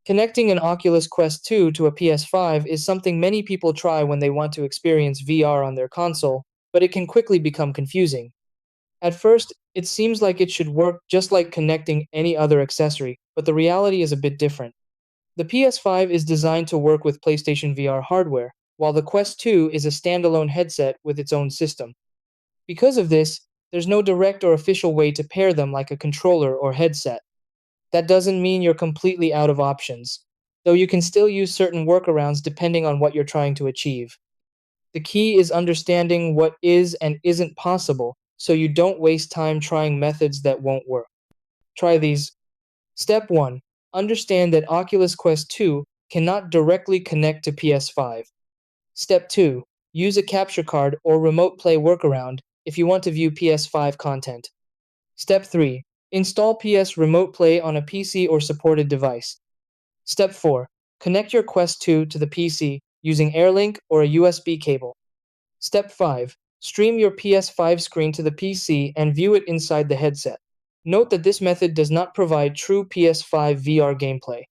Connecting an Oculus Quest 2 to a PS5 is something many people try when they want to experience VR on their console, but it can quickly become confusing. At first, it seems like it should work just like connecting any other accessory, but the reality is a bit different. The PS5 is designed to work with PlayStation VR hardware, while the Quest 2 is a standalone headset with its own system. Because of this, there's no direct or official way to pair them like a controller or headset. That doesn't mean you're completely out of options, though you can still use certain workarounds depending on what you're trying to achieve. The key is understanding what is and isn't possible so you don't waste time trying methods that won't work. Try these. Step 1. Understand that Oculus Quest 2 cannot directly connect to PS5. Step 2. Use a capture card or remote play workaround if you want to view PS5 content. Step 3. Install PS Remote Play on a PC or supported device. Step 4. Connect your Quest 2 to the PC using AirLink or a USB cable. Step 5. Stream your PS5 screen to the PC and view it inside the headset. Note that this method does not provide true PS5 VR gameplay.